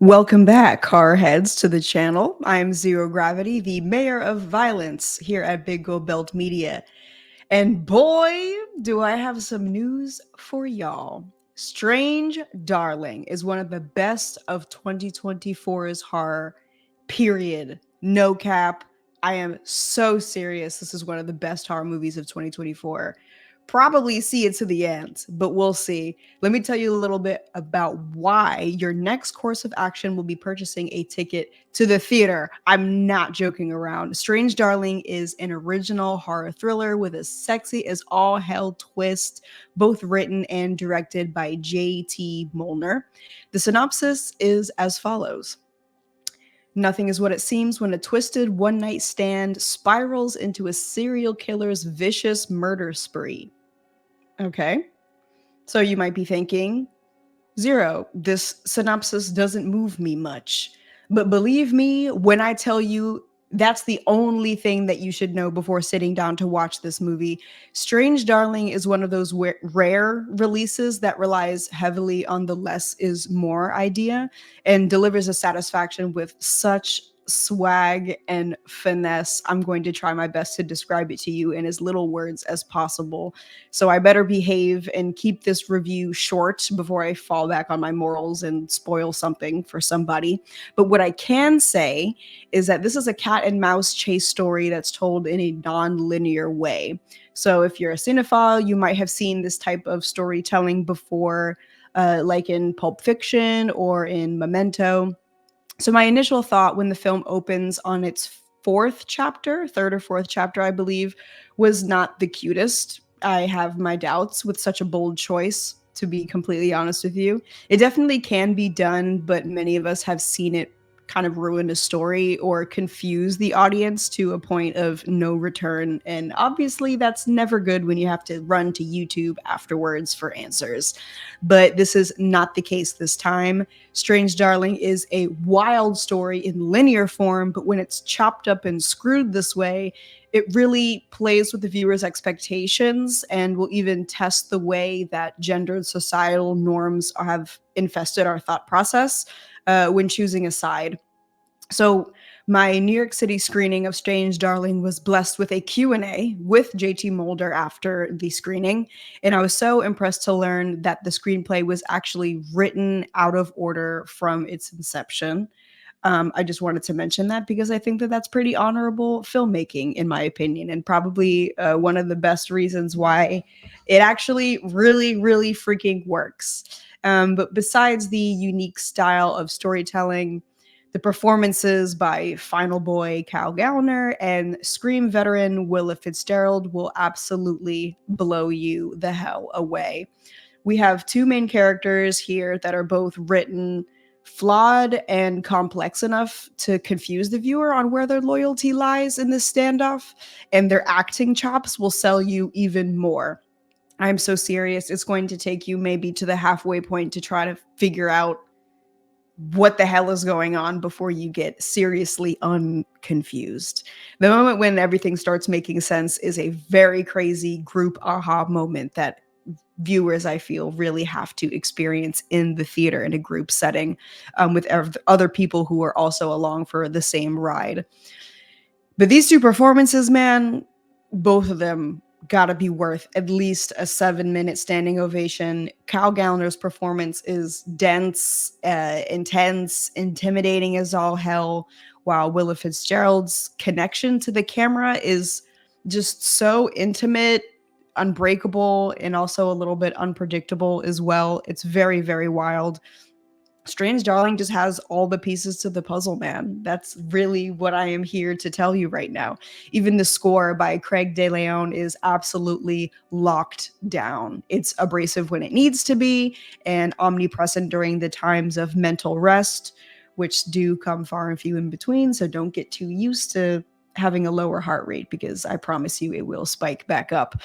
Welcome back, car heads, to the channel. I'm Zero Gravity, the mayor of violence here at Big Go Belt Media. And boy, do I have some news for y'all. Strange Darling is one of the best of 2024's horror, period. No cap. I am so serious. This is one of the best horror movies of 2024. Probably see it to the end, but we'll see. Let me tell you a little bit about why your next course of action will be purchasing a ticket to the theater. I'm not joking around. Strange Darling is an original horror thriller with a sexy as all hell twist, both written and directed by J.T. Molnar. The synopsis is as follows. Nothing is what it seems when a twisted one-night stand spirals into a serial killer's vicious murder spree. Okay. So you might be thinking, Zero, this synopsis doesn't move me much. But believe me when I tell you that's the only thing that you should know before sitting down to watch this movie. Strange Darling is one of those rare releases that relies heavily on the less is more idea and delivers a satisfaction with such swag and finesse. I'm going to try my best to describe it to you in as little words as possible. So I better behave and keep this review short before I fall back on my morals and spoil something for somebody. But what I can say is that this is a cat and mouse chase story that's told in a non-linear way. So if you're a cinephile, you might have seen this type of storytelling before, like in Pulp Fiction or in Memento. So my initial thought when the film opens on its third or fourth chapter, I believe, was not the cutest. I have my doubts with such a bold choice, to be completely honest with you. It definitely can be done, but many of us have seen it kind of ruin a story or confuse the audience to a point of no return. And obviously, that's never good when you have to run to YouTube afterwards for answers. But this is not the case this time. Strange Darling is a wild story in linear form, but when it's chopped up and screwed this way, it really plays with the viewer's expectations and will even test the way that gendered societal norms have infested our thought process when choosing a side. So my New York City screening of Strange Darling was blessed with a Q&A with JT Mulder after the screening, and I was so impressed to learn that the screenplay was actually written out of order from its inception. I just wanted to mention that because I think that that's pretty honorable filmmaking, in my opinion, and probably one of the best reasons why it actually really, really freaking works. But besides the unique style of storytelling, the performances by Final Boy Cal Gallner and Scream veteran Willa Fitzgerald will absolutely blow you the hell away. We have two main characters here that are both written flawed and complex enough to confuse the viewer on where their loyalty lies in this standoff, and their acting chops will sell you even more. I'm so serious. It's going to take you maybe to the halfway point to try to figure out what the hell is going on before you get seriously unconfused. The moment when everything starts making sense is a very crazy group aha moment that viewers, I feel, really have to experience in the theater in a group setting with other people who are also along for the same ride. But these two performances, man, both of them gotta be worth at least a 7-minute standing ovation. Cal Gallner's performance is dense, intense, intimidating as all hell, while Willa Fitzgerald's connection to the camera is just so intimate, unbreakable, and also a little bit unpredictable as well. It's very, very wild. Strange Darling just has all the pieces to the puzzle, man. That's really what I am here to tell you right now. Even the score by Craig De Leon is absolutely locked down. It's abrasive when it needs to be and omnipresent during the times of mental rest, which do come far and few in between. So don't get too used to having a lower heart rate because I promise you it will spike back up.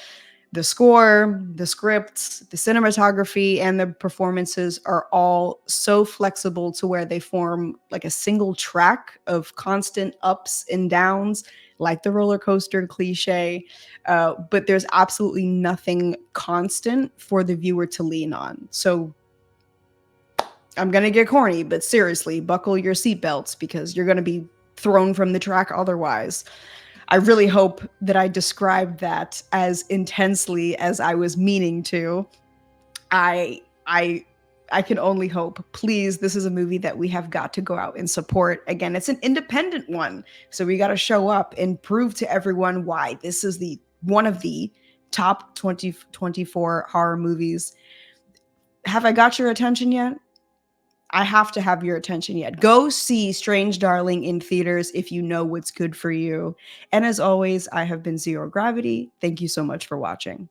The score, the scripts, the cinematography, and the performances are all so flexible to where they form like a single track of constant ups and downs, like the roller coaster cliche. But there's absolutely nothing constant for the viewer to lean on. So I'm going to get corny, but seriously, buckle your seatbelts because you're going to be thrown from the track otherwise. I really hope that I described that as intensely as I was meaning to. I I I can only hope. Please, this is a movie that we have got to go out and support. Again, it's an independent one, so we got to show up and prove to everyone why this is the one of the top 2024 horror movies. Have I got your attention yet? I have to have your attention yet. Go see Strange Darling in theaters if you know what's good for you. And as always, I have been Zero Gravity. Thank you so much for watching.